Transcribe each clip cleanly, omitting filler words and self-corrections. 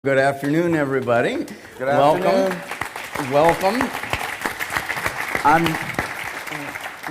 Good afternoon, everybody. Good afternoon. Welcome. I'm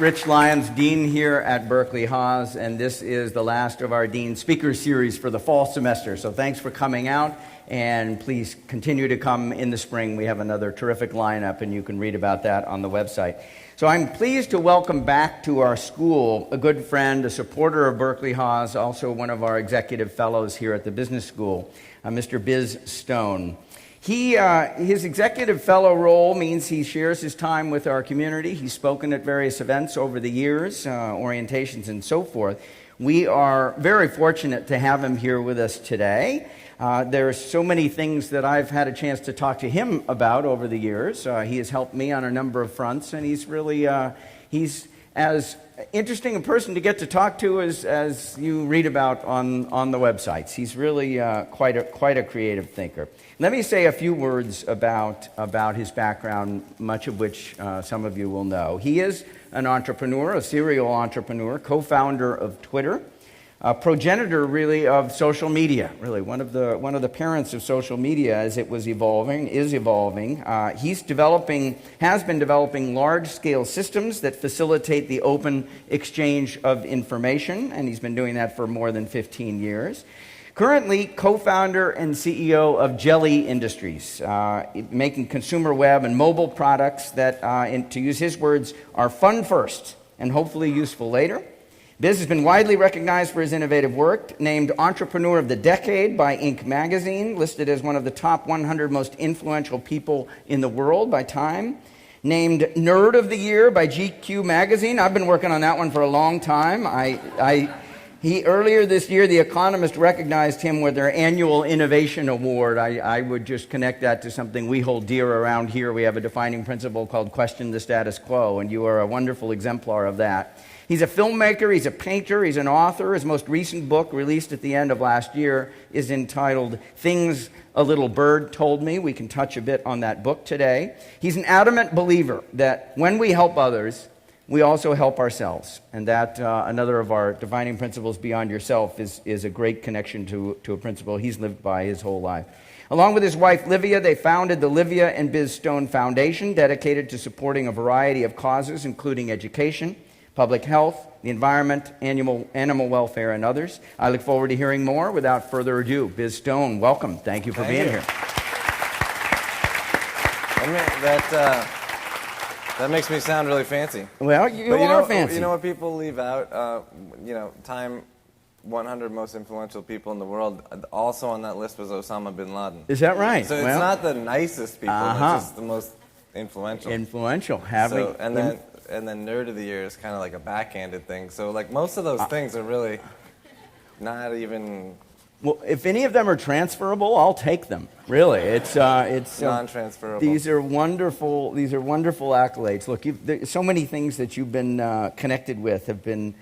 Rich Lyons, Dean here at Berkeley Haas, and this is the last of our Dean Speaker Series for the fall semester. So thanks for coming out, and please continue to come in the spring. We have another terrific lineup, and you can read about that on the website. So I'm pleased to welcome back to our school a good friend, a supporter of Berkeley Haas, also one of our executive fellows here at the business school, Mr. Bizz Stone. His executive fellow role means he shares his time with our community. He's spoken at various events over the years, orientations and so forth. We are very fortunate to have him here with us today. There are so many things that I've had a chance to talk to him about over the years. He has helped me on a number of fronts, and he's really, he's as interesting a person to get to talk to as you read about on the websites. He's really quite a creative thinker. Let me say a few words about his background, much of which some of you will know. He is an entrepreneur, a serial entrepreneur, co-founder of Twitter, a progenitor really of social media, really one of the parents of social media as it is evolving. Has been developing large-scale systems that facilitate the open exchange of information, and he's been doing that for more than 15 years. Currently, co-founder and CEO of Jelly Industries, making consumer web and mobile products that, to use his words, are fun first and hopefully useful later. Bizz has been widely recognized for his innovative work, named Entrepreneur of the Decade by Inc. magazine, listed as one of the top 100 most influential people in the world by Time, named Nerd of the Year by GQ magazine. I've been working on that one for a long time. Earlier this year, The Economist recognized him with their annual Innovation Award. I would just connect that to something we hold dear around here. We have a defining principle called question the status quo, and you are a wonderful exemplar of that. He's a filmmaker, he's a painter, he's an author. His most recent book, released at the end of last year, is entitled Things a Little Bird Told Me. We can touch a bit on that book today. He's an adamant believer that when we help others, we also help ourselves. And that, another of our defining principles, beyond yourself, is a great connection to a principle he's lived by his whole life. Along with his wife, Livia, they founded the Livia and Bizz Stone Foundation, dedicated to supporting a variety of causes, including education, public health, the environment, animal welfare, and others. I look forward to hearing more. Without further ado, Bizz Stone, welcome. Thank you for being here. That makes me sound really fancy. Well, you are fancy. You know what people leave out? Time 100 most influential people in the world. Also on that list was Osama bin Laden. Is that right? So it's not the nicest people, it's just the most influential. And then Nerd of the Year is kind of like a backhanded thing. So like most of those things are really not even... Well, if any of them are transferable, I'll take them. Really, it's non-transferable. These are wonderful accolades. Look, so many things that you've been connected with have been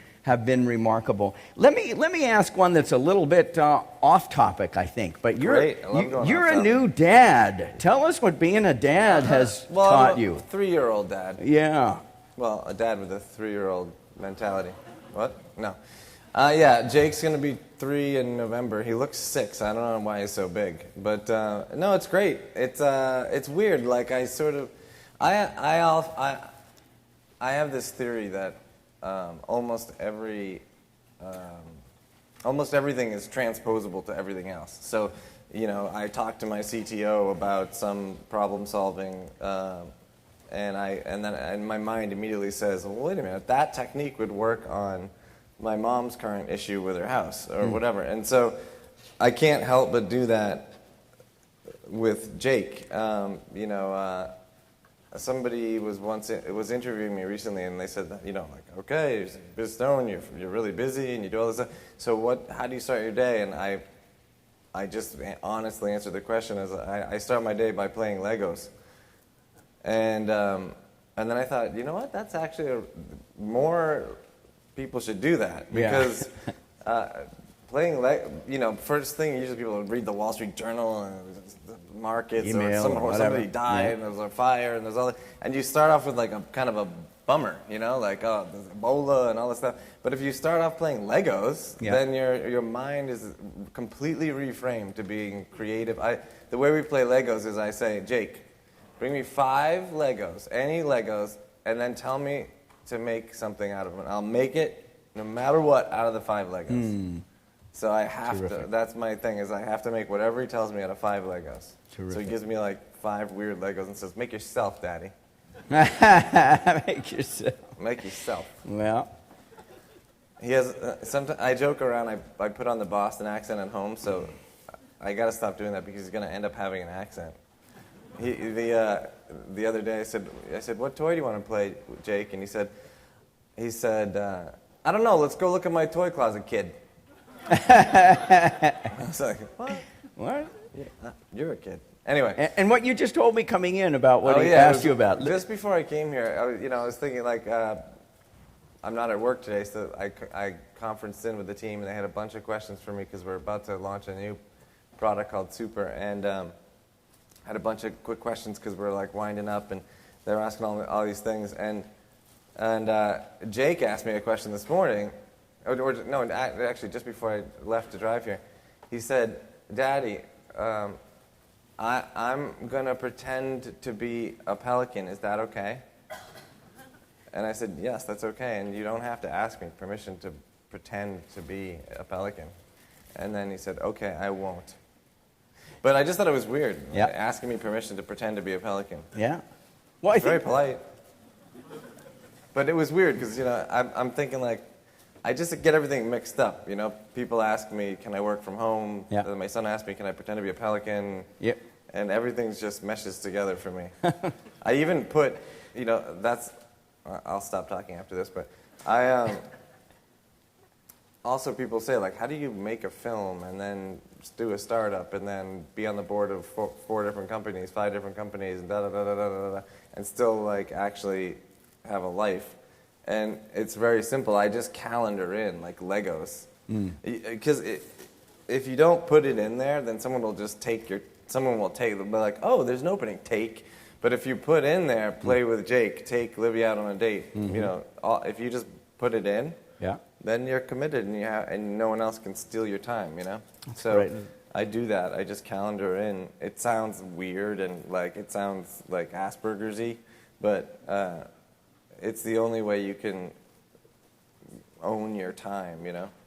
remarkable. Let me ask one that's a little bit off topic, I think. But you're a new dad. Tell us what being a dad has taught you. 3-year-old dad. Yeah. Well, a dad with a 3-year-old mentality. What? No. Jake's going to be 3 in November. He looks 6. I don't know why he's so big. But, no, it's great. It's weird. Like, I have this theory that almost everything is transposable to everything else. So, I talk to my CTO about some problem solving, and my mind immediately says, well, wait a minute, that technique would work on my mom's current issue with her house or whatever. And so I can't help but do that with Jake. Somebody was interviewing me recently, and they said that, okay, Bizz Stone, you're really busy and you do all this stuff. So how do you start your day? And I just honestly answered the question as I start my day by playing Legos. And then I thought, you know what? That's actually more people should do that, because playing first thing usually people would read the Wall Street Journal and the markets, email, or somebody died and there was a fire and there's all that, and you start off with like a kind of a bummer, you know, like, oh, there's Ebola and all this stuff. But if you start off playing Legos, then your mind is completely reframed to being creative. The way we play Legos is I say, Jake, bring me 5 Legos, any Legos, and then tell me to make something out of them. I'll make it, no matter what, out of the 5 Legos. So I have to, that's my thing, is I have to make whatever he tells me out of 5 Legos. Terrific. So he gives me like 5 weird Legos and says, make yourself, Daddy. Make yourself. Make yourself. Well. He has, sometimes I joke around, I put on the Boston accent at home, so I got to stop doing that because he's going to end up having an accent. The other day I said, what toy do you want to play, Jake? And he said, I don't know, let's go look at my toy closet, kid. I was like, what? What? Yeah, you're a kid. Anyway. And what you just told me coming in about what he asked you about. Just before I came here, I was thinking, like, I'm not at work today, so I conferenced in with the team, and they had a bunch of questions for me because we're about to launch a new product called Super, and had a bunch of quick questions because we're, like, winding up, and they were asking all these things. And Jake asked me a question this morning, actually, just before I left to drive here. He said, Daddy, I'm going to pretend to be a pelican. Is that okay? And I said, yes, that's okay. And you don't have to ask me permission to pretend to be a pelican. And then he said, okay, I won't. But I just thought it was weird, asking me permission to pretend to be a pelican. Yeah. Well, I think very polite. But it was weird because, I'm thinking, like, I just get everything mixed up, People ask me, can I work from home? Yeah. My son asked me, can I pretend to be a pelican? Yep. And everything just meshes together for me. I even put, I'll stop talking after this, but also people say, like, how do you make a film and then do a startup and then be on the board of 4 different companies, 5 different companies, and da-da-da-da-da-da, and still, like, actually have a life? And it's very simple. I just calendar in, like Legos. Because if you don't put it in there, then someone will take, they'll be like, oh, there's an opening, take. But if you put in there, play with Jake, take Livy out on a date, if you just put it in, then you're committed and no one else can steal your time, That's so great. I do that. I just calendar in. It sounds weird and it sounds like Asperger's-y, but it's the only way you can own your time,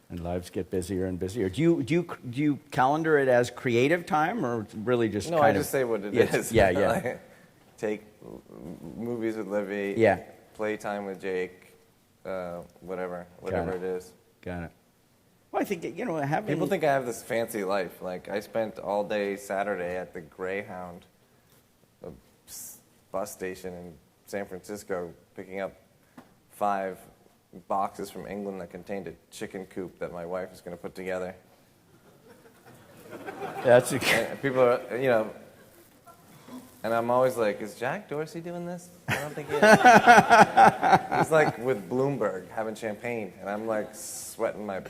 And lives get busier and busier. Do you calendar it as creative time, or really just I just say what it is. Yeah. Like, take movies with Livy. Yeah. Play time with Jake. Whatever it is. Got it. Well, I think having people think I have this fancy life. Like, I spent all day Saturday at the Greyhound bus station in San Francisco, picking up 5 boxes from England that contained a chicken coop that my wife was going to put together. That's and people are, and I'm always like, is Jack Dorsey doing this? I don't think he is. He's like with Bloomberg having champagne, and I'm like sweating my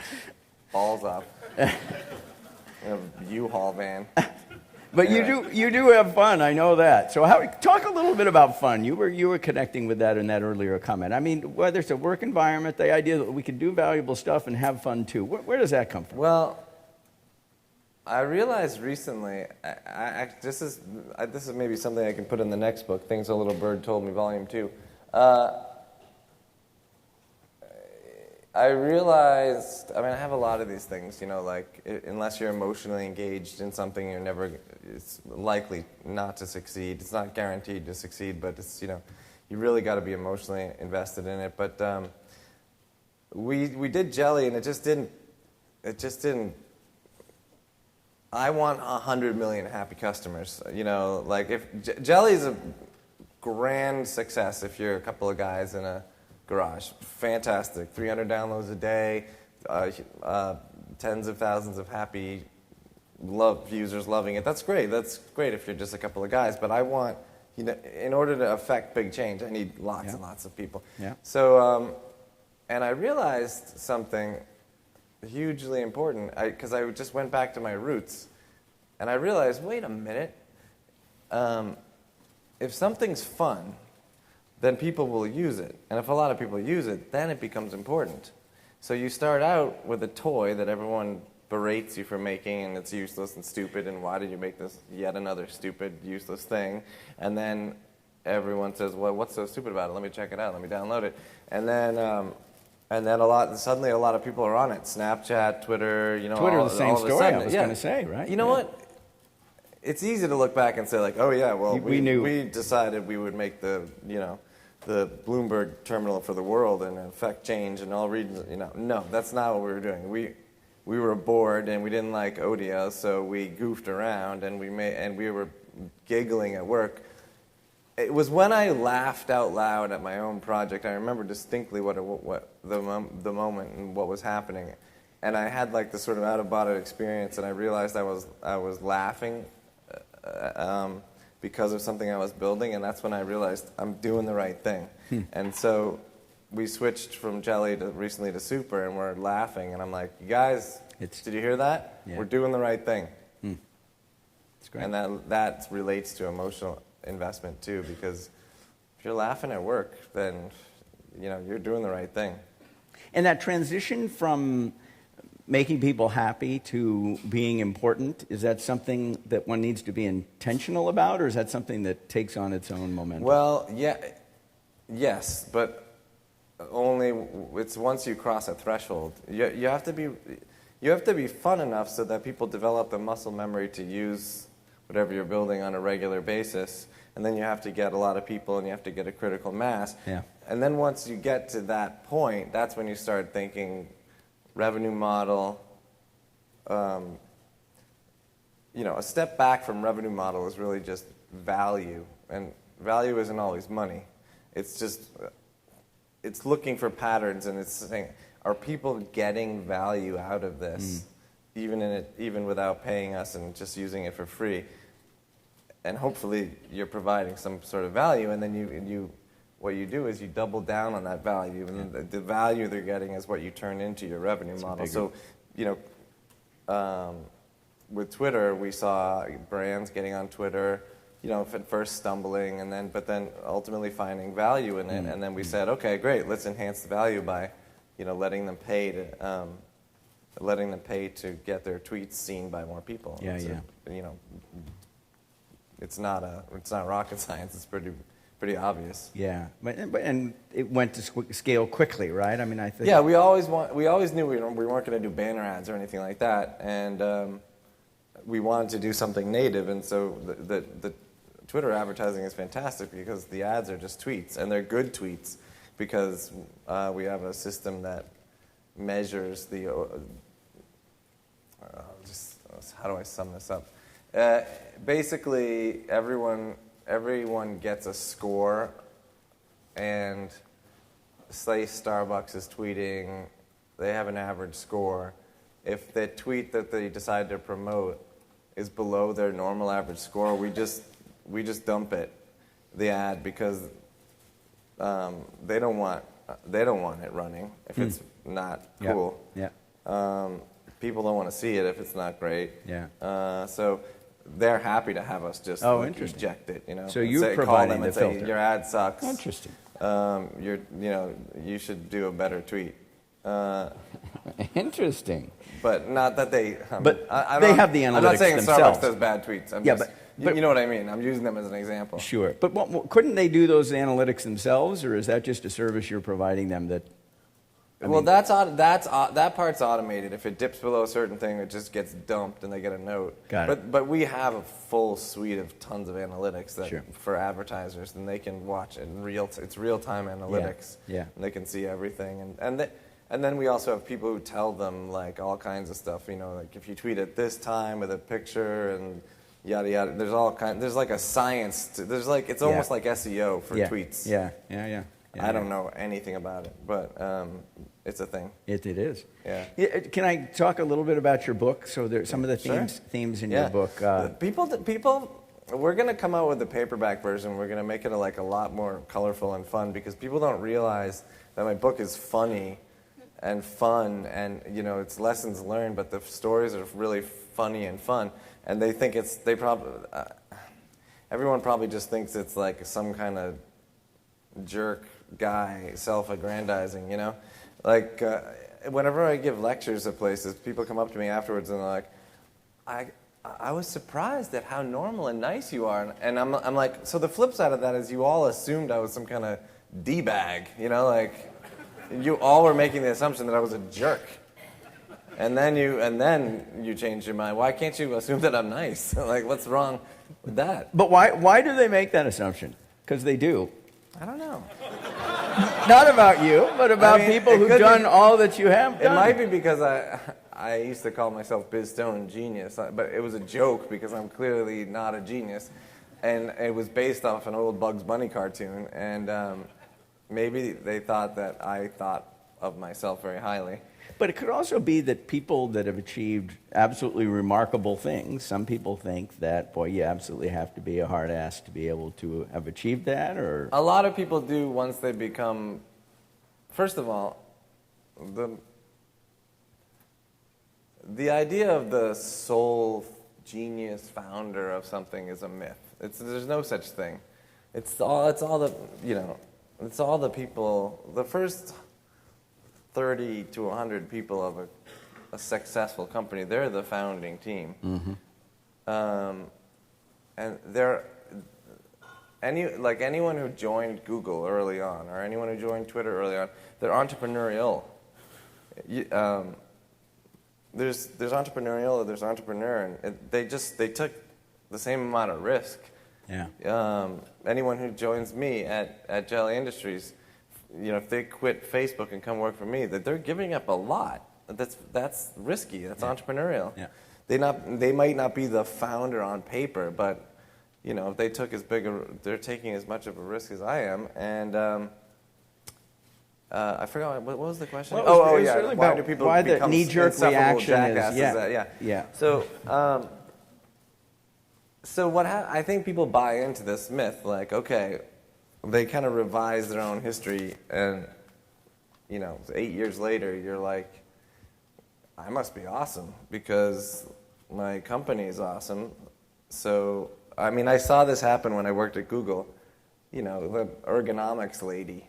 balls off in a U-Haul van. But you do have fun, I know that. So talk a little bit about fun. You were connecting with that in that earlier comment. I mean, whether it's a work environment, the idea that we can do valuable stuff and have fun too. Where does that come from? Well, I realized recently, this is maybe something I can put in the next book, Things a Little Bird Told Me, Volume 2. I realized, I have a lot of these things, unless you're emotionally engaged in something, it's likely not to succeed. It's not guaranteed to succeed, but it's, you really got to be emotionally invested in it. But we did jelly, and it just didn't, I want 100 million happy customers, if jelly is a grand success if you're a couple of guys in a garage. Fantastic. 300 downloads a day, tens of thousands of happy users loving it. That's great. That's great if you're just a couple of guys. But I want, in order to affect big change, I need lots and lots of people. Yeah. So, and I realized something hugely important, because I just went back to my roots, and I realized, wait a minute, if something's fun, then people will use it. And if a lot of people use it, then it becomes important. So you start out with a toy that everyone berates you for making, and it's useless and stupid, and why did you make this yet another stupid, useless thing? And then everyone says, well, what's so stupid about it? Let me check it out. Let me download it. And then suddenly a lot of people are on it. Snapchat, Twitter, Twitter, the same story I was yeah. going to say, right? You know what? It's easy to look back and say, like, oh yeah, well, we knew. We decided we would make the Bloomberg terminal for the world and affect change in all regions. No, that's not what we were doing. We were bored and we didn't like audio, so we goofed around and we were giggling at work. It was when I laughed out loud at my own project. I remember distinctly what the moment and what was happening, and I had like this sort of out-of-body experience, and I realized I was laughing because of something I was building, and that's when I realized I'm doing the right thing. And so we switched from Jelly recently to Super, and we're laughing, and I'm like, you guys, did you hear that? Yeah. We're doing the right thing. It's great. And that relates to emotional investment too, because if you're laughing at work, then you're doing the right thing. And that transition from making people happy to being important, is that something that one needs to be intentional about, or is that something that takes on its own momentum? Well, yes, but only it's once you cross a threshold. You have to be fun enough so that people develop the muscle memory to use whatever you're building on a regular basis, and then you have to get a lot of people and you have to get a critical mass. Yeah. And then once you get to that point, that's when you start thinking revenue model. A step back from revenue model is really just value, and value isn't always money. It's just it's looking for patterns, and it's saying, are people getting value out of this, even without paying us and just using it for free? And hopefully you're providing some sort of value, and then what you do is you double down on that value, and the value they're getting is what you turn into your revenue model. So, with Twitter, we saw brands getting on Twitter, at first stumbling, but then ultimately finding value in it, and then we said, okay, great, let's enhance the value by, letting them pay to get their tweets seen by more people. It's not rocket science. It's pretty obvious. Yeah, and it went to scale quickly, right? I mean, I think. Yeah, we always knew we weren't going to do banner ads or anything like that, and we wanted to do something native, and so the Twitter advertising is fantastic because the ads are just tweets, and they're good tweets because we have a system that measures the. How do I sum this up? Basically, everyone gets a score, and say Starbucks is tweeting, they have an average score. If the tweet that they decide to promote is below their normal average score, we just dump the ad, because they don't want it running if it's not cool. Yeah. People don't want to see it if it's not great. Yeah. So they're happy to have us just eject it. So you're providing the filter. Your ad sucks. Interesting. You should do a better tweet. Interesting. But not that they. They have the analytics I'm not saying themselves. Starbucks does bad tweets. But you know what I mean. I'm using them as an example. Sure. But couldn't they do those analytics themselves, or is that just a service you're providing them that? That part's automated. If it dips below a certain thing, it just gets dumped and they get a note. Got it. But we have a full suite of tons of analytics that for advertisers, and they can watch it in it's real-time analytics. Yeah. And they can see everything. And then we also have people who tell them like all kinds of stuff. Like if you tweet at this time with a picture and yada yada. There's like a science. It's almost like SEO for tweets. Yeah. I don't know anything about it, but it's a thing. It is. Yeah. Can I talk a little bit about your book? So there's some of the themes in your book. People, we're going to come out with a paperback version. We're going to make it a lot more colorful and fun, because people don't realize that my book is funny and fun, and it's lessons learned, but the stories are really funny and fun, and they think everyone probably just thinks it's like some kind of jerk guy, self-aggrandizing, you know? Like, whenever I give lectures at places, people come up to me afterwards and they're like, I was surprised at how normal and nice you are. And I'm like, so the flip side of that is you all assumed I was some kind of D-bag, you know? Like, you all were making the assumption that I was a jerk. And then you changed your mind. Why can't you assume that I'm nice? Like, what's wrong with that? But why do they make that assumption? Because they do. I don't know. Not about you, but about people who've done all that you have done. It might be because I used to call myself Bizz Stone genius, but it was a joke because I'm clearly not a genius. And it was based off an old Bugs Bunny cartoon. And maybe they thought that I thought of myself very highly. But it could also be that people that have achieved absolutely remarkable things, some people think that, boy, you absolutely have to be a hard ass to be able to have achieved that, or... A lot of people do once they become... First of all, the idea of the sole genius founder of something is a myth. There's no such thing. It's all the people, the first 30 to 100 people of a successful company, they're the founding team. Mm-hmm. And anyone who joined Google early on, or anyone who joined Twitter early on, they're entrepreneurial. There's entrepreneurial, there's entrepreneur, and they took the same amount of risk. Yeah. Anyone who joins me at Jelly Industries, you know, if they quit Facebook and come work for me, that they're giving up a lot. That's risky. That's entrepreneurial. Yeah. They might not be the founder on paper, but you know, if they took they're taking as much of a risk as I am. And I forgot what was the question. Well, yeah. Really why do people why the become knee-jerk insufferable reaction jackasses? is Yeah. So I think people buy into this myth, like, okay, they kind of revise their own history, and, you know, 8 years later, you're like, I must be awesome because my company is awesome. So, I mean, I saw this happen when I worked at Google. You know, the ergonomics lady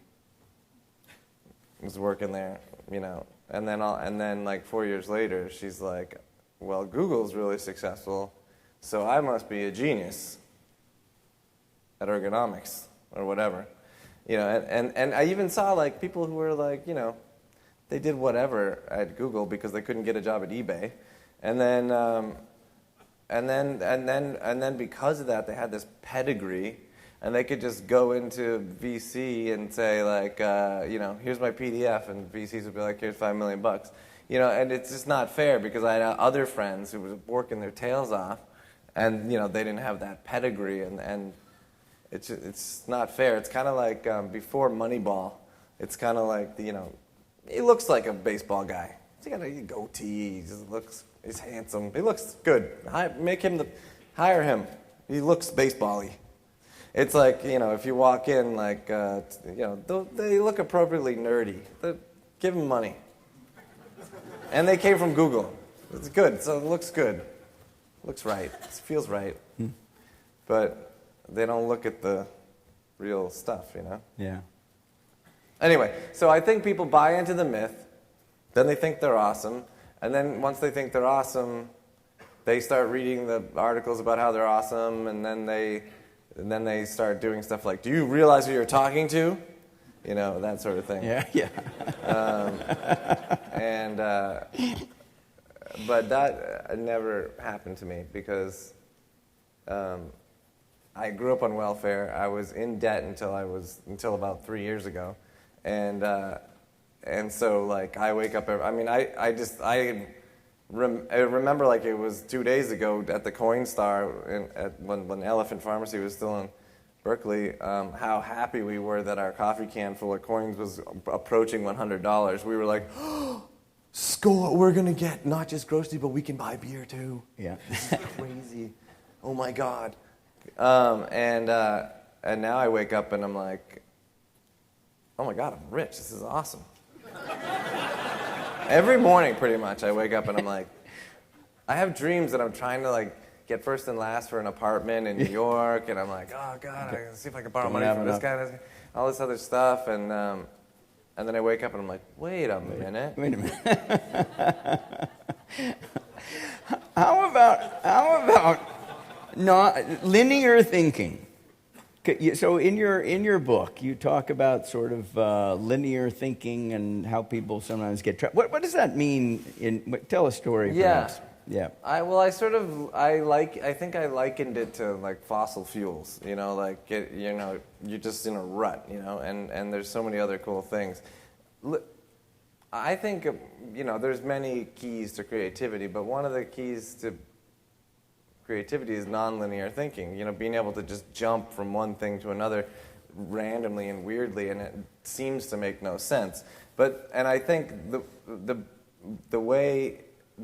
was working there, you know, and then like 4 years later, she's like, well, Google's really successful, so I must be a genius at ergonomics or whatever, you know. And I even saw like people who were like, you know, they did whatever at Google because they couldn't get a job at eBay, and then because of that, they had this pedigree, and they could just go into VC and say like, you know, here's my PDF, and VCs would be like, here's $5 million, you know. And it's just not fair because I had other friends who were working their tails off, and you know, they didn't have that pedigree, and it's not fair. It's kind of like before Moneyball. It's kind of like you know, he looks like a baseball guy. He's got a goatee. He's handsome. He looks good. Hire him. He looks baseball-y. It's like, you know, if you walk in, like, you know, they look appropriately nerdy. Give them money. And they came from Google. It's good, so it looks good. Looks right. It feels right. But they don't look at the real stuff, you know? Yeah. Anyway, so I think people buy into the myth, then they think they're awesome, and then once they think they're awesome, they start reading the articles about how they're awesome, and then they start doing stuff like, do you realize who you're talking to? You know, that sort of thing. Yeah. But that never happened to me because I grew up on welfare. I was in debt until about 3 years ago, and so like I wake up. I remember like it was 2 days ago at the Coinstar when Elephant Pharmacy was still in Berkeley, how happy we were that our coffee can full of coins was approaching $100. We were like, oh, score! We're gonna get not just grocery, but we can buy beer too. Yeah, this is crazy. Oh my God! And now I wake up and I'm like, oh my God, I'm rich. This is awesome. Every morning, pretty much, I wake up and I'm like, I have dreams that I'm trying to like get first and last for an apartment in New York, and I'm like, oh God, I can see if I can borrow money from this guy. all this other stuff, and then I wake up and I'm like, wait a minute. Wait a minute. How about not linear thinking? So in your book, you talk about sort of linear thinking and how people sometimes get trapped. What does that mean? Tell a story, perhaps. Yeah. I think I likened it to like fossil fuels. You know, like you're just in a rut. You know, and there's so many other cool things. I think there's many keys to creativity, but one of the keys to creativity is nonlinear thinking. You know, being able to just jump from one thing to another randomly and weirdly, and it seems to make no sense. And I think the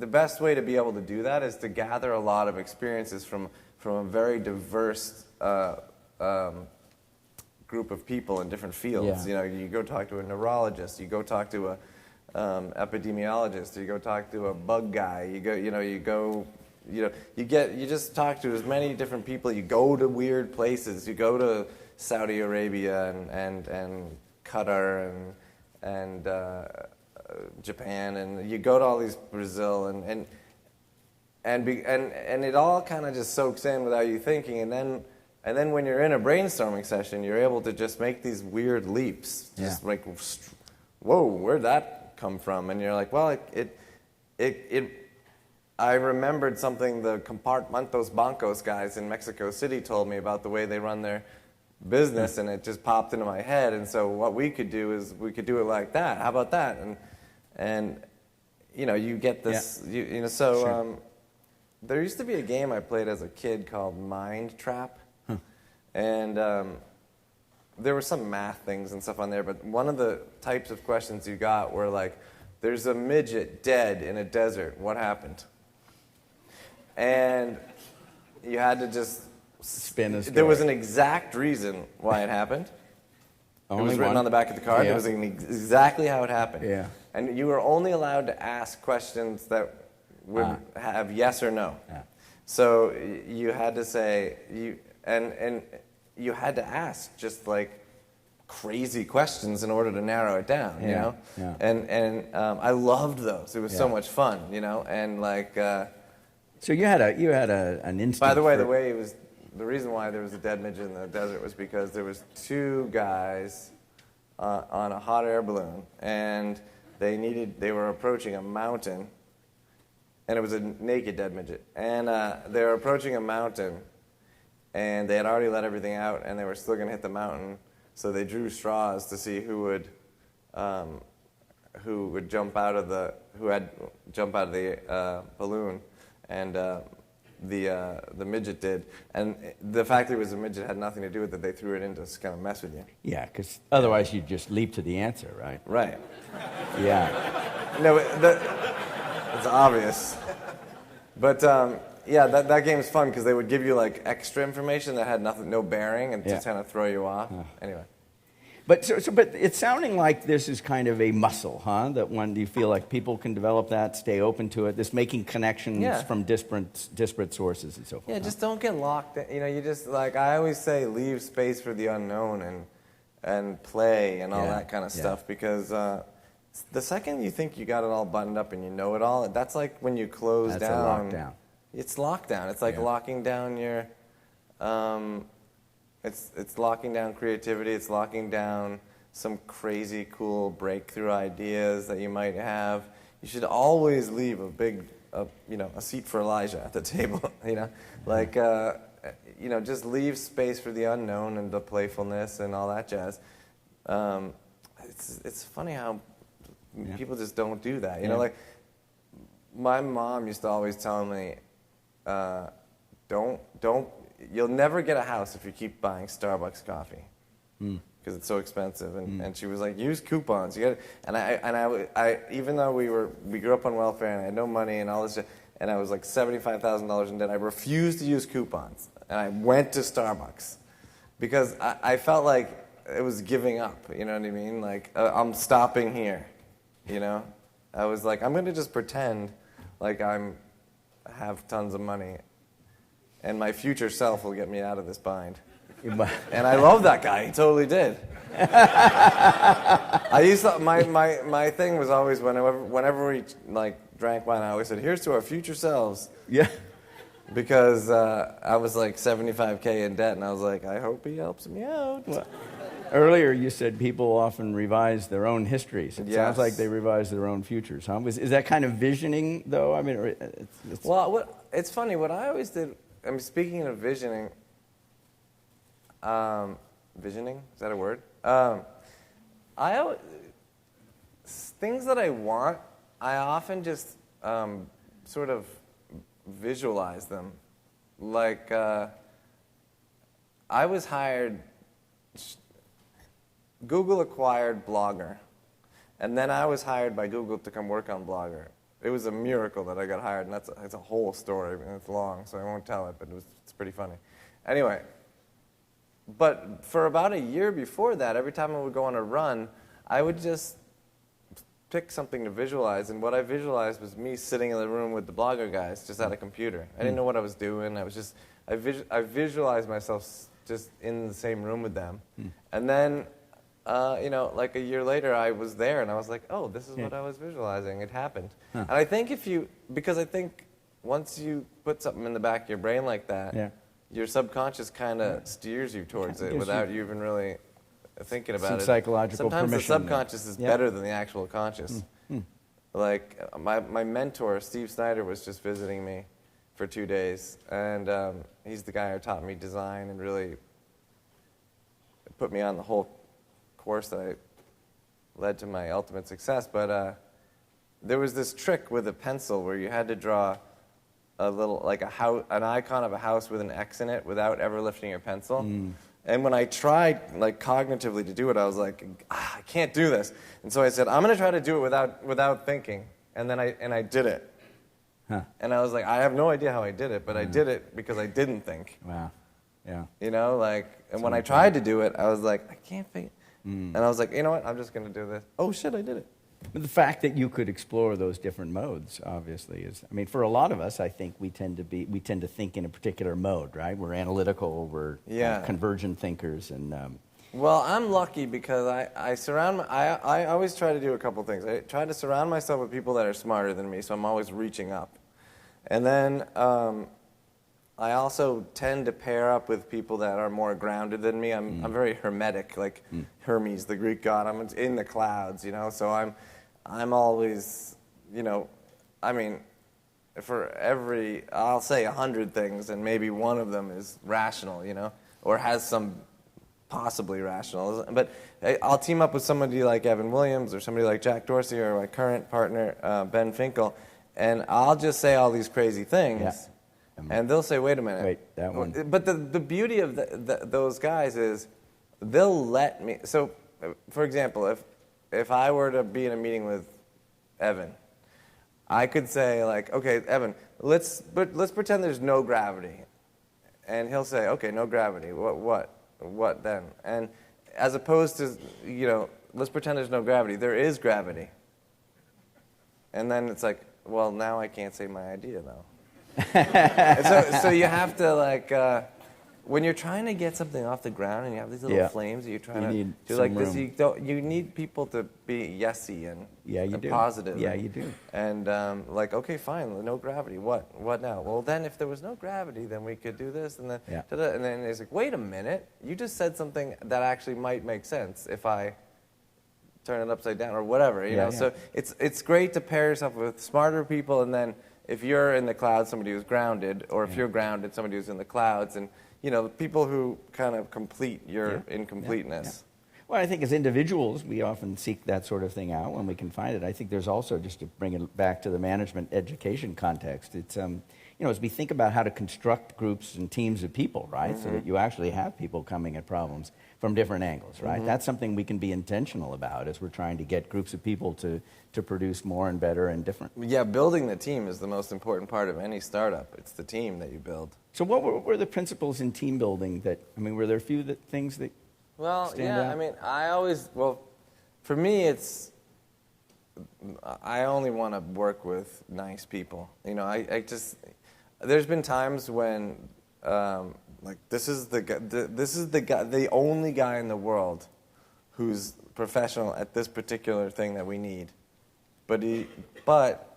best way to be able to do that is to gather a lot of experiences from a very diverse group of people in different fields. Yeah. You know, you go talk to a neurologist, you go talk to a epidemiologist, you go talk to a bug guy, you just talk to as many different people. You go to weird places. You go to Saudi Arabia and Qatar and Japan, and you go to all these Brazil and it all kind of just soaks in without you thinking, and then when you're in a brainstorming session, you're able to just make these weird leaps. Just like, whoa, where'd that come from? And you're like, well, I remembered something the Compartmentos Bancos guys in Mexico City told me about the way they run their business, and it just popped into my head. And so what we could do is we could do it like that. How about that? And you get this. Yeah. So there used to be a game I played as a kid called Mind Trap, and there were some math things and stuff on there. But one of the types of questions you got were like, "There's a midget dead in a desert. What happened?" And you had to just spin a story. There was an exact reason why it happened. It was written on the back of the card. Yeah. It was exactly how it happened. Yeah. And you were only allowed to ask questions that would have yes or no. Yeah. So you had to say and you had to ask just like crazy questions in order to narrow it down. You know. Yeah. And I loved those. It was so much fun. You know. And like. So you had an instinct. By the way, the reason why there was a dead midget in the desert was because there was two guys on a hot air balloon, and they were approaching a mountain, and it was a naked dead midget, and they were approaching a mountain, and they had already let everything out, and they were still going to hit the mountain, so they drew straws to see who had jump out of the balloon. And the midget did. And the fact that it was a midget had nothing to do with it. They threw it in to kind of mess with you. Yeah, because otherwise you'd just leap to the answer, right? Right. Yeah. No, it's obvious. But, that game's fun because they would give you, like, extra information that had no bearing and just kind of throw you off. Anyway. But it's sounding like this is kind of a muscle, huh? That do you feel like people can develop that, stay open to it, this making connections from disparate sources and so forth? Yeah, just don't get locked in. You know, you just, like, I always say leave space for the unknown and play and all that kind of stuff, because the second you think you got it all buttoned up and you know it all, that's like when you close down. That's a lockdown. It's lockdown. It's like locking down your... It's locking down creativity. It's locking down some crazy, cool breakthrough ideas that you might have. You should always leave a seat for Elijah at the table. Just leave space for the unknown and the playfulness and all that jazz. It's funny how people just don't do that. You know, like my mom used to always tell me, don't. You'll never get a house if you keep buying Starbucks coffee because it's so expensive. And she was like, use coupons. You got I even though we grew up on welfare and I had no money and all this shit, and I was like $75,000 in debt, I refused to use coupons and I went to Starbucks because I felt like it was giving up. You know what I mean? Like I'm stopping here. You know, I was like, I'm going to just pretend like have tons of money. And my future self will get me out of this bind. And I love that guy. He totally did. I used to, my thing was always whenever we like drank wine, I always said, "Here's to our future selves." Yeah. Because I was like $75K in debt, and I was like, I hope he helps me out. Well, earlier you said people often revise their own histories. It sounds like they revise their own futures. Huh? Is that kind of visioning, though? I mean, it's funny. What I always did. I mean, speaking of visioning. Visioning, is that a word? Things that I want, I often just sort of visualize them. Like, I was hired, Google acquired Blogger, and then I was hired by Google to come work on Blogger. It was a miracle that I got hired, and it's a whole story. I mean, it's long, so I won't tell it, but it's pretty funny. Anyway. But for about a year before that, every time I would go on a run, I would just pick something to visualize. And what I visualized was me sitting in the room with the Blogger guys, just at a computer. I didn't know what I was doing. I visualized myself just in the same room with them. And then, like a year later, I was there, and I was like, oh, this is what I was visualizing. It happened. And I think because I think once you put something in the back of your brain like that, your subconscious kind of steers you towards it without you even really thinking about it. Psychological Sometimes permission. the subconscious is better than the actual conscious. Like my mentor, Steve Snyder, was just visiting me for 2 days, and he's the guy who taught me design and really put me on the whole course that led to my ultimate success. But there was this trick with a pencil where you had to draw a little, like an icon of a house with an X in it without ever lifting your pencil. And when I tried, like, cognitively to do it, I was like, I can't do this. And so I said, I'm going to try to do it without thinking. And then I did it. And I was like, I have no idea how I did it, but I did it because I didn't think. Wow. Yeah. You know, like, and when I tried to do it, I was like, I can't think. And I was like, you know what, I'm just going to do this. Oh, shit, I did it. But the fact that you could explore those different modes, obviously, is. I mean, for a lot of us, I think we tend to think in a particular mode, right? We're analytical, we're convergent thinkers, and. Well, I'm lucky because I always try to do a couple things. I try to surround myself with people that are smarter than me, so I'm always reaching up, and then I also tend to pair up with people that are more grounded than me. I'm very hermetic, like Hermes, the Greek god. I'm in the clouds, you know. So I'm always, you know, I mean, I'll say 100 things, and maybe one of them is rational, you know, or has some possibly rational. But I'll team up with somebody like Evan Williams or somebody like Jack Dorsey or my current partner, Ben Finkel, and I'll just say all these crazy things. Yeah. And they'll say, wait a minute. Wait, that one. But the beauty of those guys is they'll let me. So, for example, if I were to be in a meeting with Evan, I could say, like, okay, Evan, let's pretend there's no gravity. And he'll say, okay, no gravity. What then? And as opposed to, you know, let's pretend there's no gravity. There is gravity. And then it's like, well, now I can't say my idea, though. so you have to, like, when you're trying to get something off the ground and you have these little flames that you're trying to do like this, you need people to be yesy and positive. Yeah, you do. And like, okay, fine, no gravity. What now? Well, then if there was no gravity, then we could do this, and then and then it's like, wait a minute, you just said something that actually might make sense if I turn it upside down or whatever, you know. So it's great to pair yourself with smarter people, and then if you're in the clouds, somebody who's grounded, or if you're grounded, somebody who's in the clouds, and, you know, people who kind of complete your incompleteness. Well, I think as individuals, we often seek that sort of thing out when we can find it. I think there's also, just to bring it back to the management education context, it's, you know, as we think about how to construct groups and teams of people, right, so that you actually have people coming at problems from different angles, right? That's something we can be intentional about as we're trying to get groups of people to produce more and better and different. Yeah, building the team is the most important part of any startup. It's the team that you build. So what were the principles in team building that, I mean, were there a few things that stand out? I mean, for me, I only want to work with nice people. You know, there's been times when, like this is the guy, the only guy in the world who's professional at this particular thing that we need, but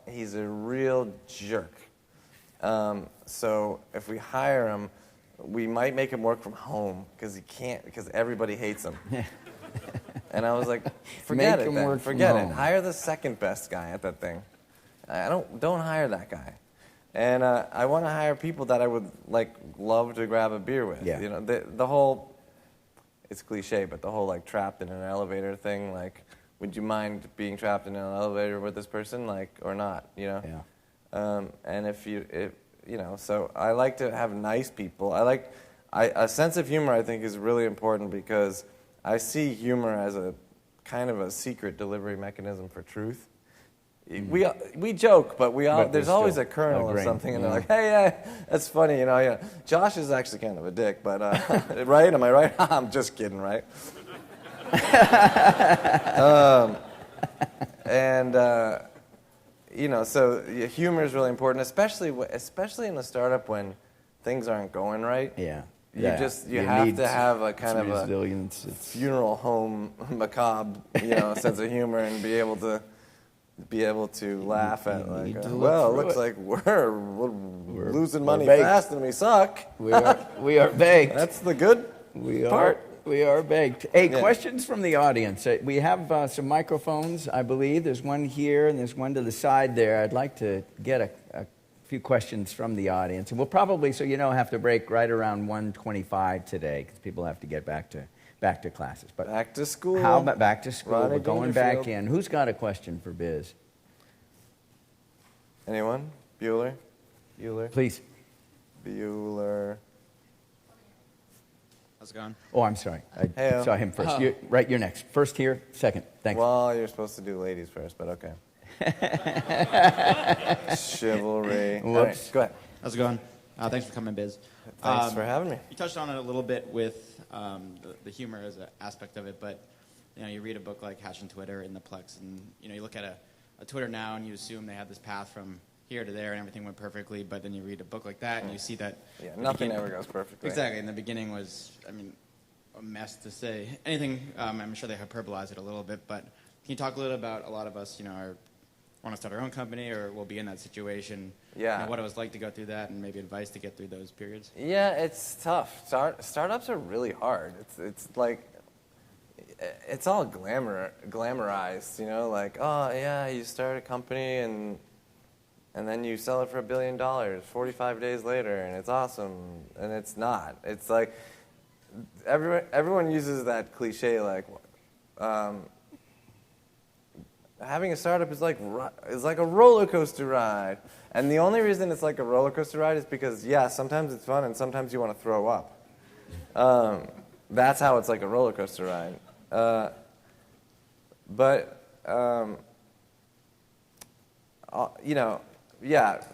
he's a real jerk. So if we hire him, we might make him work from home because everybody hates him. And I was like, forget it then. Forget it. Hire the second best guy at that thing. Don't hire that guy. And I want to hire people that I would love to grab a beer with. Yeah. You know, the whole, it's cliche, but the whole trapped in an elevator thing, would you mind being trapped in an elevator with this person, or not? You know. Yeah. And so I like to have nice people. A sense of humor I think is really important because I see humor as a kind of a secret delivery mechanism for truth. We joke, but there's always a kernel of something, and they're like, "Hey, yeah, that's funny, you know." Yeah, Josh is actually kind of a dick, but right? Am I right? I'm just kidding, right? So humor is really important, especially in a startup when things aren't going right. Yeah. You have to have a kind of a funeral home macabre, sense of humor, and be able to laugh at it looks like we're losing money fast and we suck. We are baked. That's the good part. We are baked. Hey, questions from the audience. We have some microphones, I believe. There's one here and there's one to the side there. I'd like to get a few questions from the audience. And we'll probably, have to break right around 1:25 today because people have to get back to classes. But back to school. How about back to school? Ronnie We're going back in. Who's got a question for Bizz? Anyone? Bueller? Please. Bueller. How's it going? Oh, I'm sorry. I saw him first. You're next. First here, second. Thanks. Well, you're supposed to do ladies first, but okay. Chivalry. Whoops. Right, go ahead. How's it going? Thanks for coming, Bizz. Thanks for having me. You touched on it a little bit with the humor as an aspect of it, but you read a book like Hashing Twitter in the Plex, and you look at a Twitter now, and you assume they had this path from here to there, and everything went perfectly. But then you read a book like that, and you see that nothing ever goes perfectly. Exactly. And the beginning was, a mess to say anything. I'm sure they hyperbolize it a little bit, but can you talk a little about a lot of us, want to start our own company or we'll be in that situation? Yeah. What it was like to go through that, and maybe advice to get through those periods. Yeah, it's tough. Startups are really hard. It's all glamorized, you start a company and then you sell it for $1 billion 45 days later, and it's awesome, and it's not. It's like everyone uses that cliche, having a startup is like a roller coaster ride, and the only reason it's like a roller coaster ride is because sometimes it's fun and sometimes you want to throw up. That's how it's like a roller coaster ride.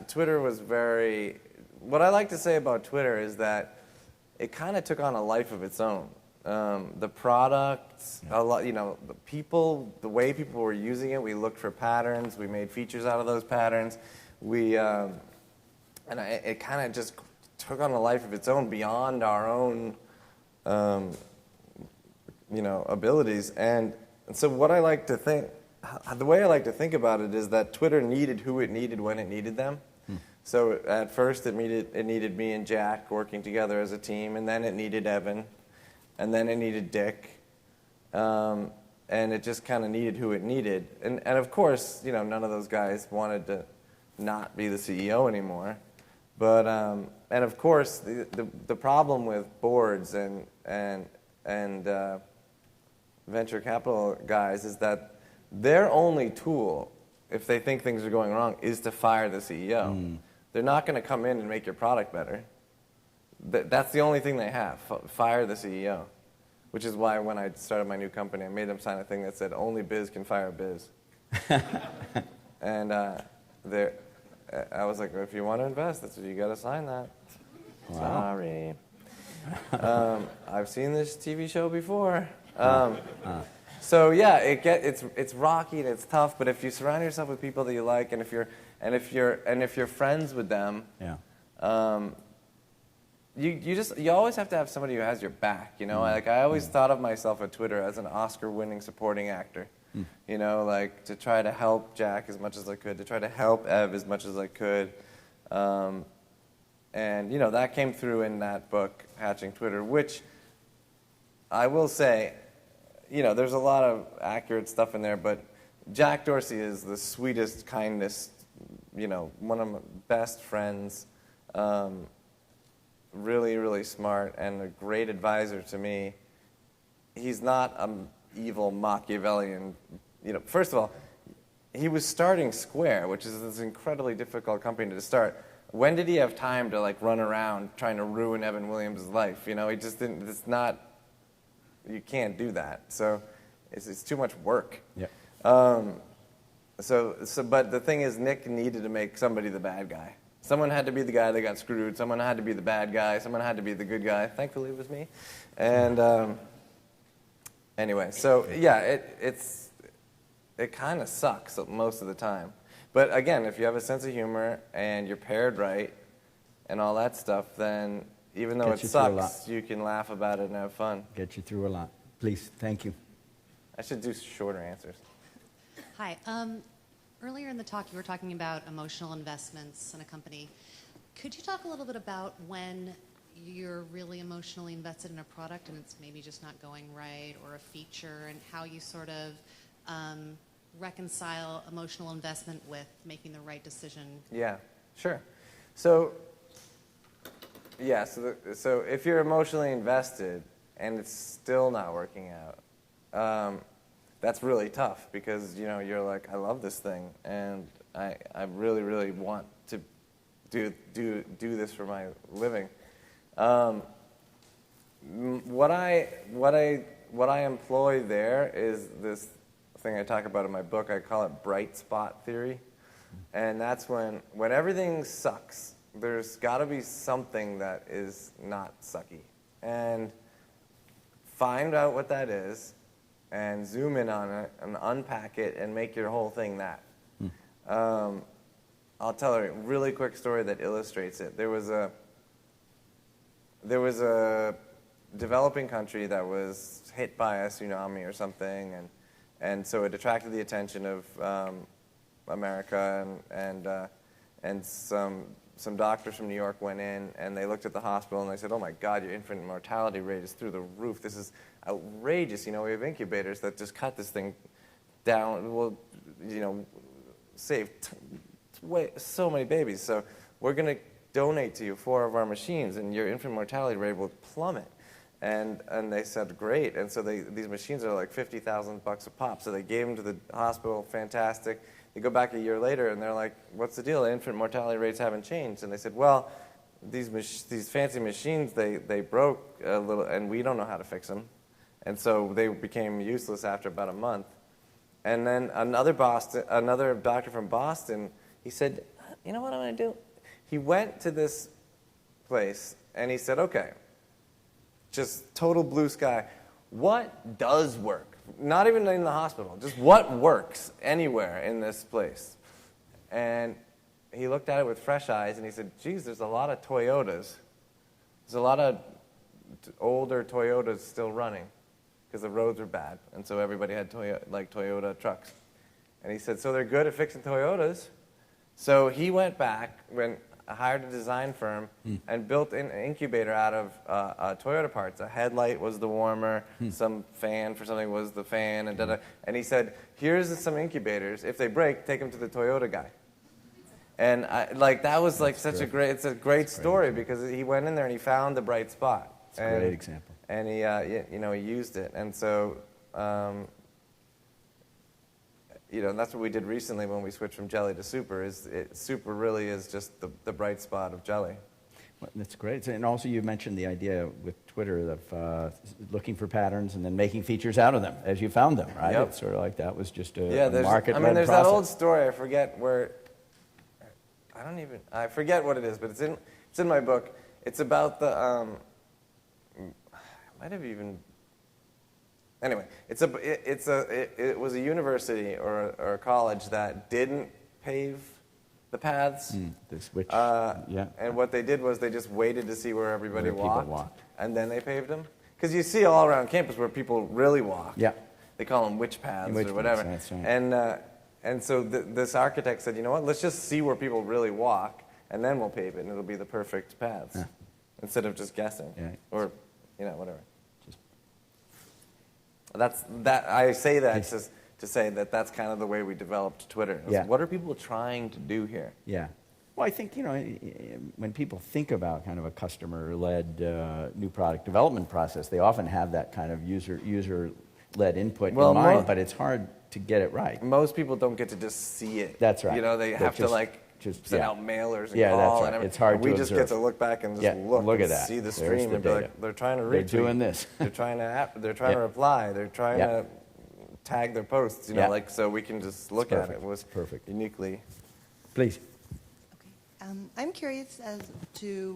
Twitter was very. What I like to say about Twitter is that it kind of took on a life of its own. The product, the people, the way people were using it, we looked for patterns, we made features out of those patterns. It kind of just took on a life of its own beyond our own, abilities. And so what I like to think, the way I like to think about it is that Twitter needed who it needed when it needed them. So at first it needed me and Jack working together as a team, and then it needed Evan, and then it needed Dick, and it just kind of needed who it needed. And of course, none of those guys wanted to not be the CEO anymore. But and of course, the problem with boards and venture capital guys is that their only tool, if they think things are going wrong, is to fire the CEO. They're not going to come in and make your product better. That's the only thing they have, fire the CEO. Which is why when I started my new company, I made them sign a thing that said, only Bizz can fire Bizz. And I was like, if you want to invest, that's what you got to sign that. Wow. Sorry. I've seen this TV show before. So yeah, it's rocky and it's tough. But if you surround yourself with people that you like, and if you're friends with them, you always have to have somebody who has your back, you know? Like, I always thought of myself at Twitter as an Oscar-winning supporting actor. You know, like, to try to help Jack as much as I could, to try to help Ev as much as I could. And, you know, that came through in that book, Hatching Twitter, which I will say, you know, there's a lot of accurate stuff in there, but Jack Dorsey is the sweetest, kindest, you know, one of my best friends, really, really smart, and a great advisor to me. He's not an evil Machiavellian, you know. First of all, he was starting Square, which is this incredibly difficult company to start. When did he have time to, like, run around trying to ruin Evan Williams' life? You know, he just didn't. It's not. You can't do that. So it's too much work. Yeah. But the thing is, Nick needed to make somebody the bad guy. Someone had to be the guy that got screwed. Someone had to be the bad guy. Someone had to be the good guy. Thankfully, it was me. And anyway, so yeah, it kind of sucks most of the time. But again, if you have a sense of humor and you're paired right and all that stuff, then even though it sucks, you can laugh about it and have fun. Get you through a lot. Please, thank you. I should do shorter answers. Hi. Earlier in the talk, you were talking about emotional investments in a company. Could you talk a little bit about when you're really emotionally invested in a product and it's maybe just not going right, or a feature, and how you sort of reconcile emotional investment with making the right decision? Yeah, sure. So, yeah, so if you're emotionally invested and it's still not working out, that's really tough, because, you know, you're like, I love this thing, and I really, really want to do this for my living. What I employ there is this thing I talk about in my book. I call it bright spot theory, and that's when everything sucks, there's got to be something that is not sucky, and find out what that is, and zoom in on it, and unpack it, and make your whole thing that. I'll tell a really quick story that illustrates it. There was a developing country that was hit by a tsunami or something, and so it attracted the attention of America, and some doctors from New York went in, and they looked at the hospital, and they said, oh my God, your infant mortality rate is through the roof. This is outrageous. You know, we have incubators that just cut this thing down. Will, you know, save so many babies. So we're going to donate to you 4 of our machines, and your infant mortality rate will plummet. And they said, great. And so these machines are like $50,000 a pop. So they gave them to the hospital. Fantastic. They go back a year later, and they're like, what's the deal? The infant mortality rates haven't changed. And they said, well, these fancy machines, they broke a little, and we don't know how to fix them. And so they became useless after about a month. And then another doctor from Boston, he said, you know what I'm going to do? He went to this place, and he said, okay, just total blue sky. What does work? Not even in the hospital. Just what works anywhere in this place? And he looked at it with fresh eyes, and he said, geez, there's a lot of Toyotas. There's a lot of older Toyotas still running because the roads are bad. And so everybody had Toyota trucks. And he said, so they're good at fixing Toyotas. So he went back, hired a design firm, and built an incubator out of Toyota parts. A headlight was the warmer, some fan for something was the fan, and and he said, here's some incubators. If they break, take them to the Toyota guy. And that was like such a great, it's a great story, because he went in there and he found the bright spot. It's a great example. And he, he used it. And so, that's what we did recently when we switched from jelly to super. Super really is just the bright spot of jelly. Well, that's great. And also you mentioned the idea with Twitter of looking for patterns and then making features out of them as you found them, right? Yep. It's sort of like that was just a market-led there's process. that old story, I forget where, I forget what it is, but it's in my book. It's about the, anyway, it was a university or a college that didn't pave the paths. The switch. And what they did was they just waited to see where everybody Where people walked. and then they paved them. Because you see all around campus where people really walk. Yeah. They call them witch paths Witch or whatever. paths, that's right. And so this architect said, you know what, let's just see where people really walk, and then we'll pave it, and it'll be the perfect paths, instead of just guessing. Yeah. Or, whatever. I say that to say that that's kind of the way we developed Twitter. Yeah. What are people trying to do here? Yeah. Well, I think, when people think about kind of a customer-led new product development process, they often have that kind of user-led input in mind, but it's hard to get it right. Most people don't get to just see it. That's right. They have to send out mailers and call. That's right. And It's hard we to just observe. get to look back and just look at and that. see the There's stream the and be data. like, they're trying to They're retweet. doing this. They're trying to reply. They're trying to tag their posts. So we can just look at it. It was perfect. Uniquely. Please. Okay. I'm curious as to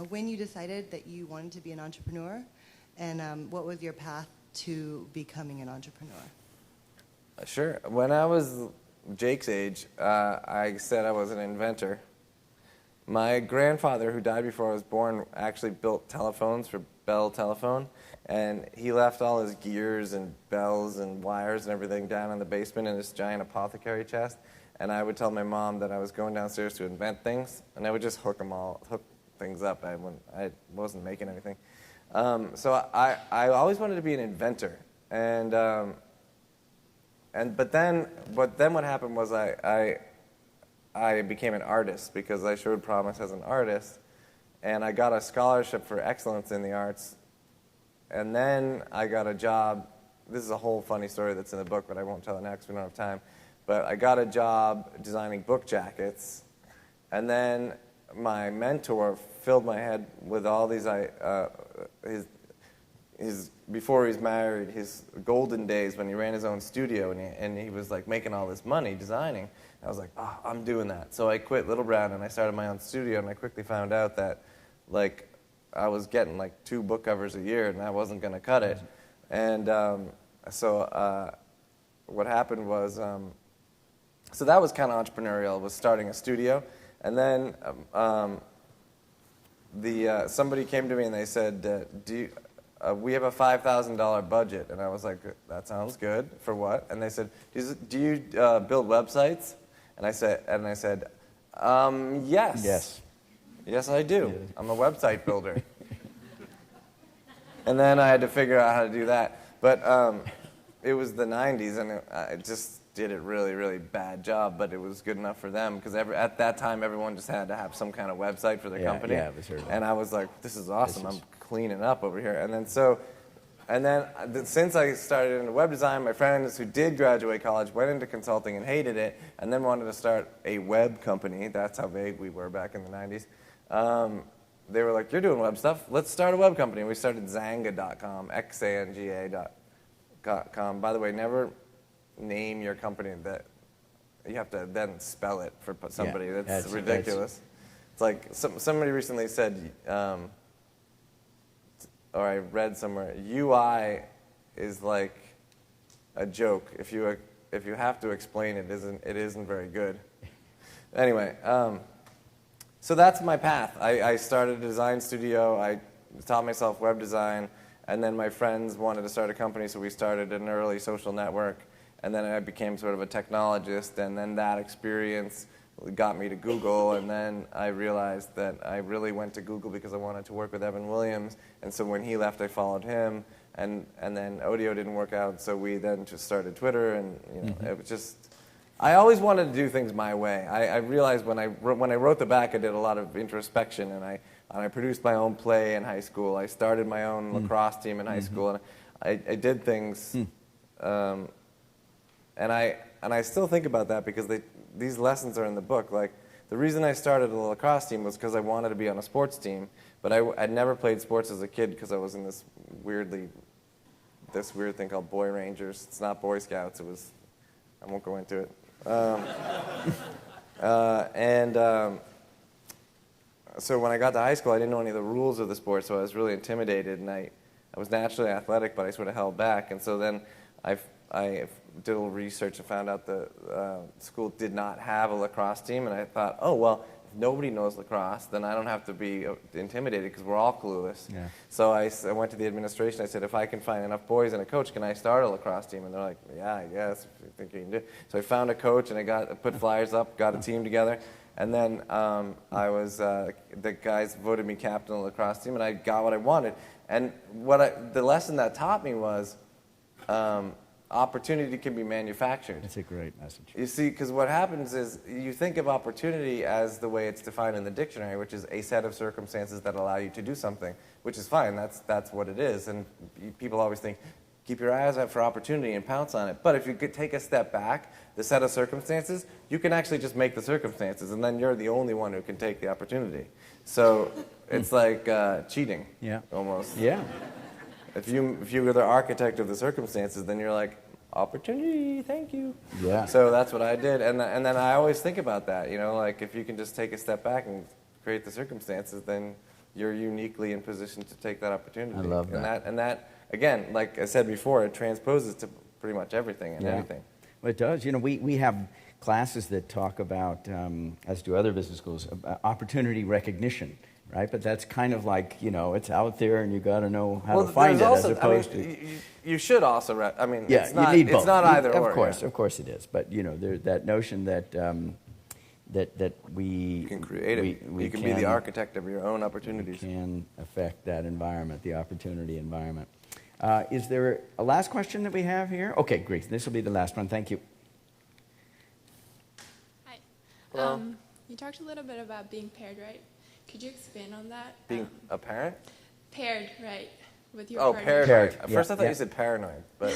when you decided that you wanted to be an entrepreneur, and what was your path to becoming an entrepreneur? Sure. When I was Jake's age, I said I was an inventor. My grandfather, who died before I was born, actually built telephones for Bell Telephone, and he left all his gears and bells and wires and everything down in the basement in this giant apothecary chest. And I would tell my mom that I was going downstairs to invent things, and I would just hook things up. I wasn't making anything. So I always wanted to be an inventor, but then what happened was I became an artist because I showed promise as an artist, and I got a scholarship for excellence in the arts, and then I got a job. This is a whole funny story that's in the book, but I won't tell it now because we don't have time. But I got a job designing book jackets, and then my mentor filled my head with all these before he's married, his golden days when he ran his own studio and he was like making all this money designing. I was like, I'm doing that. So I quit Little Brown and I started my own studio, and I quickly found out that I was getting 2 book covers a year and I wasn't going to cut it. And so what happened was, so that was kind of entrepreneurial, was starting a studio. And then somebody came to me and they said, we have a $5,000 budget. And I was like, that sounds good. For what? And they said, do you build websites? And I said, yes. Yes, I do. Yeah. I'm a website builder. And then I had to figure out how to do that. But it was the 90s, and I just did a really, really bad job, but it was good enough for them, because at that time, everyone just had to have some kind of website for their company. Yeah, it was sort of, and I was like, this is awesome. I'm cleaning up over here. And then since I started into web design, my friends who did graduate college went into consulting and hated it, and then wanted to start a web company. That's how vague we were back in the 90s. They were like, you're doing web stuff. Let's start a web company. And we started Xanga.com, Xanga.com. By the way, never name your company that you have to then spell it for somebody. That's ridiculous. It's like somebody recently said, or I read somewhere, UI is like a joke. If you have to explain it, it isn't very good. Anyway, so that's my path. I started a design studio. I taught myself web design, and then my friends wanted to start a company, so we started an early social network, and then I became sort of a technologist, and then that experience got me to Google, and then I realized that I really went to Google because I wanted to work with Evan Williams, and so when he left, I followed him, and then Odeo didn't work out, so we then just started Twitter, and it was just, I always wanted to do things my way. I realized when I wrote the back, I did a lot of introspection, and I produced my own play in high school. I started my own lacrosse team in high school, and I did things, and I still think about that because these lessons are in the book. Like, the reason I started a lacrosse team was because I wanted to be on a sports team, but I'd never played sports as a kid because I was in this weird thing called Boy Rangers. It's not Boy Scouts. It was, I won't go into it. So when I got to high school, I didn't know any of the rules of the sport, so I was really intimidated, and I was naturally athletic, but I sort of held back. And so then I did a little research and found out the school did not have a lacrosse team, and I thought, oh, well, if nobody knows lacrosse, then I don't have to be intimidated because we're all clueless. Yeah. So I went to the administration. I said, if I can find enough boys and a coach, can I start a lacrosse team? And they're like, yeah, I guess, if you think you can do it. So I found a coach, and I put flyers up, got a team together. And then the guys voted me captain of the lacrosse team, and I got what I wanted. And the lesson that taught me was opportunity can be manufactured. That's a great message. You see, because what happens is you think of opportunity as the way it's defined in the dictionary, which is a set of circumstances that allow you to do something, which is fine. That's what it is. And people always think, keep your eyes out for opportunity and pounce on it. But if you could take a step back, the set of circumstances, you can actually just make the circumstances, and then you're the only one who can take the opportunity. So it's like cheating, almost. Yeah. If you were the architect of the circumstances, then you're like, opportunity, thank you. Yeah. So that's what I did, and then I always think about that. Like if you can just take a step back and create the circumstances, then you're uniquely in position to take that opportunity. I love that. And that again, like I said before, it transposes to pretty much everything and anything. Well, it does. We have classes that talk about, as do other business schools, opportunity recognition, right? But that's kind of like, it's out there and you got to know how to find it, as opposed to... You should also, Yeah, it's not, you need both. It's not either or. Of course it is. But, there's that notion that that we... You can create it. You can be the architect of your own opportunities. We can affect that environment, the opportunity environment. Is there a last question that we have here? Okay, great. This will be the last one. Thank you. Hi. Hello. You talked a little bit about being paired, right? Could you expand on that? Being a parent? Paired, right, with your Oh, partner. paired. Paired, Right. At first I thought yeah. you said paranoid, but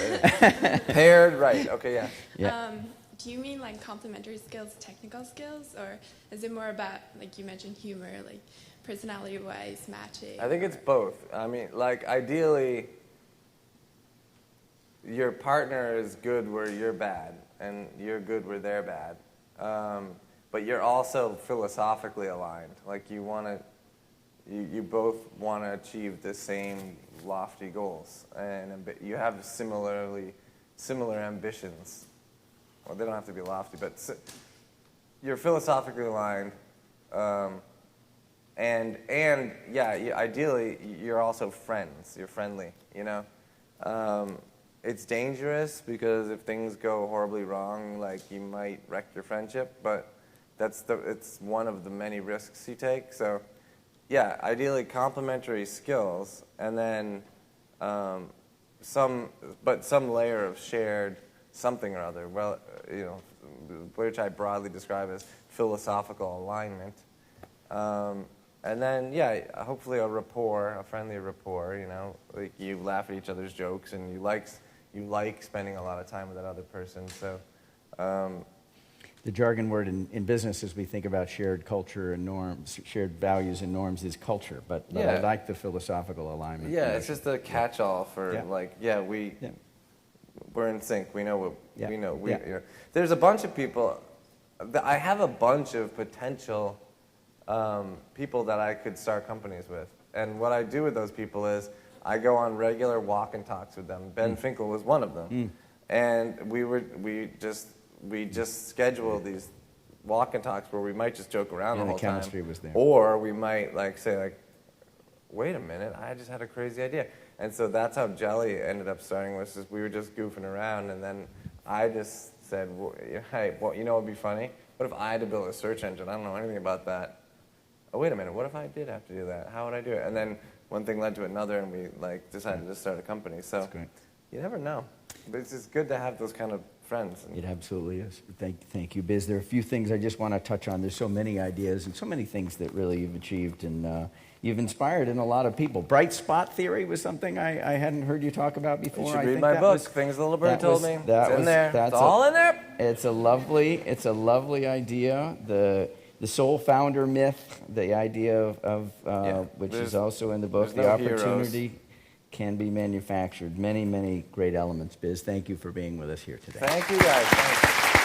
paired, right? Okay, yeah. Yeah. Do you mean like complementary skills, technical skills, or is it more about, like you mentioned, humor, like personality-wise matching? I think it's both. I mean, like ideally, your partner is good where you're bad, and you're good where they're bad. But you're also philosophically aligned. Like you both want to achieve the same lofty goals, and you have similar ambitions. Well, they don't have to be lofty, but you're philosophically aligned, and ideally you're also friends. You're friendly, It's dangerous because if things go horribly wrong, like you might wreck your friendship, but it's one of the many risks you take. So, yeah, ideally complementary skills, and then some layer of shared something or other. Well, which I broadly describe as philosophical alignment. And then, hopefully a friendly rapport. Like you laugh at each other's jokes, and you like spending a lot of time with that other person. So. The jargon word in business as we think about shared culture and norms, shared values and norms is culture, but I like the philosophical alignment. Yeah, it's just a catch-all for we're in sync. We know what we know. There's a bunch of people. I have a bunch of potential people that I could start companies with, and what I do with those people is I go on regular walk and talks with them. Ben Finkel was one of them, and we just schedule these walk and talks where we might just joke around the whole time. chemistry was there. Or we might say wait a minute, I just had a crazy idea. And so that's how Jelly ended up starting, was just we were just goofing around, and then I just said, hey, what would be funny? What if I had to build a search engine? I don't know anything about that. Oh, wait a minute, what if I did have to do that? How would I do it? And then one thing led to another, and we decided to start a company. So That's great. You never know. But it's just good to have those kind of friends. It absolutely is. Thank you, Biz. There are a few things I just want to touch on. There's so many ideas and so many things that really you've achieved, and you've inspired in a lot of people. Bright spot theory was something I hadn't heard you talk about before. You should I read think my that book, was- Things the Little Bird Told Me. that It's in was- there. that's It's all in there. It's a lovely idea. The sole founder myth, the idea of which is also in the book. there's The no opportunity heroes. can be manufactured. Many great elements. Biz, thank you for being with us here today. Thank you, guys. Thanks.